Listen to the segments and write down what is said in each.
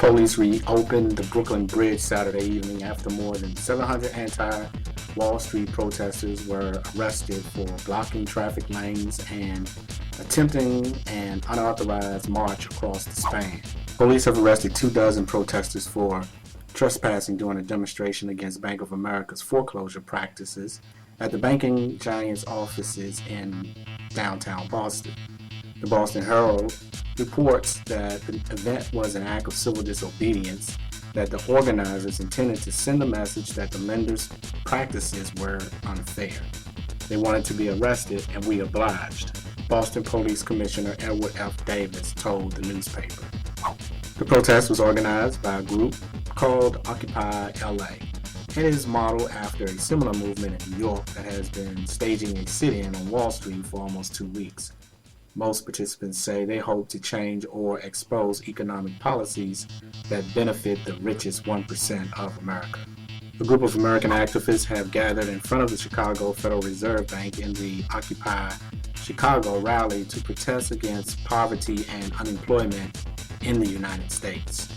Police reopened the Brooklyn Bridge Saturday evening after more than 700 anti-Wall Street protesters were arrested for blocking traffic lanes and attempting an unauthorized march across the span. Police have arrested 24 protesters for trespassing during a demonstration against Bank of America's foreclosure practices at the banking giant's offices in downtown Boston. The Boston Herald reports that the event was an act of civil disobedience, that the organizers intended to send a message that the lenders' practices were unfair. They wanted to be arrested, and we obliged, Boston Police Commissioner Edward F. Davis told the newspaper. The protest was organized by a group called Occupy LA. It is modeled after a similar movement in New York that has been staging a sit-in on Wall Street for almost 2 weeks. Most participants say they hope to change or expose economic policies that benefit the richest 1% of America. A group of American activists have gathered in front of the Chicago Federal Reserve Bank in the Occupy Chicago rally to protest against poverty and unemployment in the United States.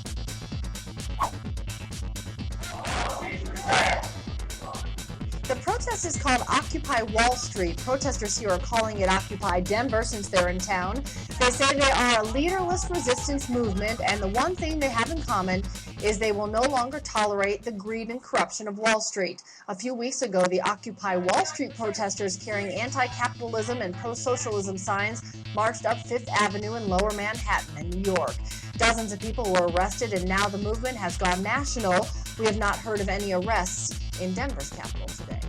The protest is called Occupy Wall Street. Protesters here are calling it Occupy Denver since they're in town. They say they are a leaderless resistance movement, and the one thing they have in common is they will no longer tolerate the greed and corruption of Wall Street. A few weeks ago, the Occupy Wall Street protesters carrying anti-capitalism and pro-socialism signs marched up Fifth Avenue in Lower Manhattan in New York. Dozens of people were arrested, and now the movement has gone national. We have not heard of any arrests in Denver's capital today.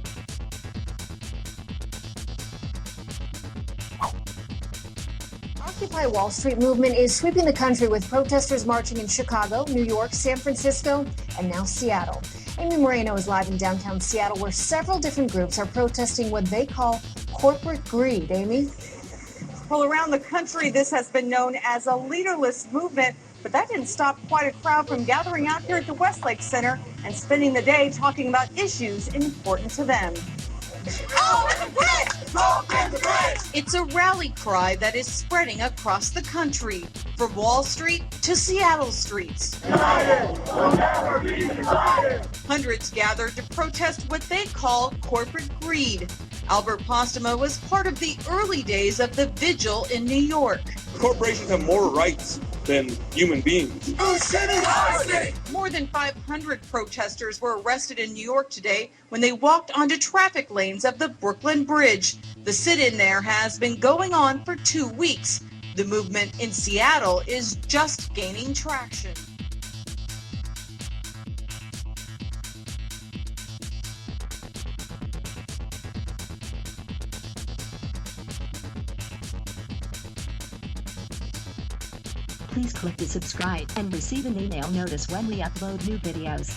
Occupy Wall Street movement is sweeping the country with protesters marching in Chicago, New York, San Francisco, and now Seattle. Amy Moreno is live in downtown Seattle, where several different groups are protesting what they call corporate greed. Amy? Well, around the country, this has been known as a leaderless movement, but that didn't stop quite a crowd from gathering out here at the Westlake Center and spending the day talking about issues important to them. It's a rally cry that is spreading across the country, from Wall Street to Seattle streets. United, we'll never be divided. Hundreds gathered to protest what they call corporate greed. Albert Postuma was part of the early days of the vigil in New York. Corporations have more rights than human beings. More than 500 protesters were arrested in New York today when they walked onto traffic lanes of the Brooklyn Bridge. The sit-in there has been going on for 2 weeks. The movement in Seattle is just gaining traction. Please click to subscribe and receive an email notice when we upload new videos.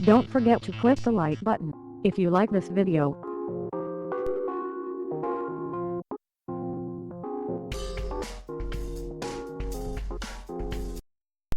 Don't forget to click the like button if you like this video.